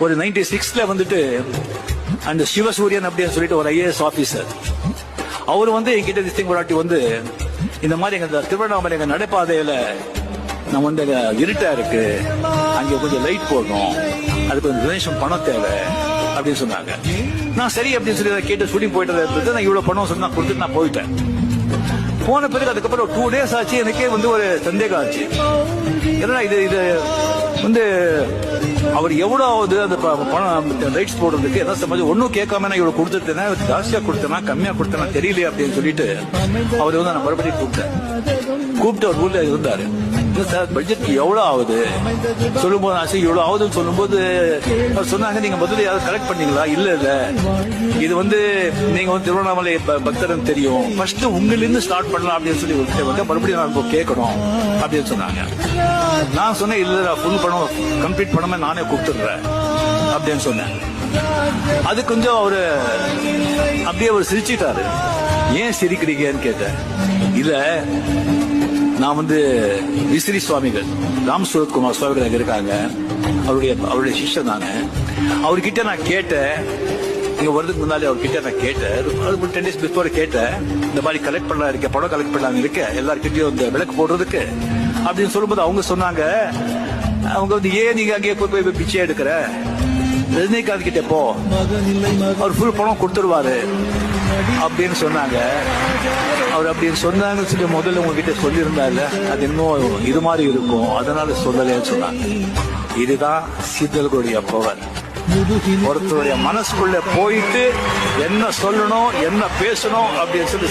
ஒரு 96ல வந்துட்டு அந்த சிவசூரியன் அப்படின்னு சொல்லிட்டு ஒரு ஐஏஎஸ் ஆபீசர் அவர் என்கிட்ட திசைங்க ஒரு வாட்டி இந்த மாதிரி எங்க திருவண்ணாமலை எங்க நடைபாதையில நம்ம இருட்டா இருக்கு, அங்க கொஞ்சம் லைட் போடணும், அதுக்கு கொஞ்சம் டொனேஷன் பணம் தேவை அப்படின்னு சொன்னாங்க. நான் சரி அப்படின்னு சொல்லி கேட்டு ஷூட்டிங் போயிட்டு நான் இவ்வளவு பணம் சொல்லி நான் கொடுத்துட்டு நான் போயிட்டேன். போன பிறகு அதுக்கப்புறம் 2 days ஆச்சு, எனக்கே ஒரு சந்தேகம் ஆச்சு. ஏன்னா இது அவர் எவ்வளவு அந்த பணம் ரைட்ஸ் போடுறதுக்கு எதாவது சமாஜம் ஒன்னும் கேட்காம நான் இவ்வளவு கொடுத்துட்டேன்னா ஜாஸ்தியா கொடுத்தேனா கம்மியா கொடுத்தேனா தெரியல அப்படின்னு சொல்லிட்டு அவர் நான் மறுபடியும் கூப்பிட்டு அவர் ஊர்ல இருந்தாரு. சார் பட்ஜெட் எவ்வளவு ஆகுது சொல்லும்போது ஆசை இவ்வளவு ஆகுதுன்னு சொல்லும்போது அவர் சொன்னாங்க, நீங்க முதல்ல யாரும் கலெக்ட் பண்ணீங்களா? இல்ல இது நீங்க திருவண்ணாமலை பக்தர்னு தெரியும், ஃபர்ஸ்ட் உங்களிருந்து ஸ்டார்ட் பண்ணலாம் அப்படின்னு சொல்லி மறுபடியும் நான் கேட்கணும் அப்படின்னு சொன்னாங்க. நான் சொன்னேன், இல்ல ஃபுல் பணம் கம்ப்ளீட் பண்ணாம நானே கூப்பிட்டுறேன் அப்படின்னு சொன்னேன். அது கொஞ்சம் அவரு அப்படியே அவர் சிரிச்சிட்டாரு. ஏன் சிரிக்கிறீங்கன்னு கேட்டேன். இல்ல நான் விசிறி சுவாமிகள் ராம் சுரத்குமார் சுவாமிகள் அங்க இருக்காங்க, அவருடைய சிஷ்யன் தாங்க. அவர்கிட்ட நான் கேட்டேன், நீங்க வரதுக்கு முன்னாலே அவர்கிட்ட நான் கேட்டேன், அது 10 days பிஃபோர் கேட்டேன், இந்த மாதிரி கலெக்ட் பண்ணலாம் இருக்க, படம் கலெக்ட் பண்ணலாம் இருக்க, எல்லார்கிட்டயும் இந்த விளக்கு போடுறதுக்கு அப்படின்னு சொல்லும்போது அவங்க சொன்னாங்க, அவங்க ஏன் நீங்க அங்கேயே போய் பிச்சை எடுக்கிற, ரஜினிகாந்த் கிட்ட போ, அவர் ஃபுல் பணம் கொடுத்துருவாரு அப்படின்னு சொன்னாங்க. அவர் அப்படின்னு சொன்னாங்கன்னு சொல்லி முதல்ல உங்ககிட்ட சொல்லியிருந்தால அது இன்னும் இது மாதிரி இருக்கும், அதனால சொல்லலன்னு சொன்னாங்க. இதுதான் சித்தர்களுடைய பவர். ஒருத்தருடைய மனசுக்குள்ள போயிட்டு என்ன சொல்லணும் என்ன பேசணும் அப்படின்னு சொல்லி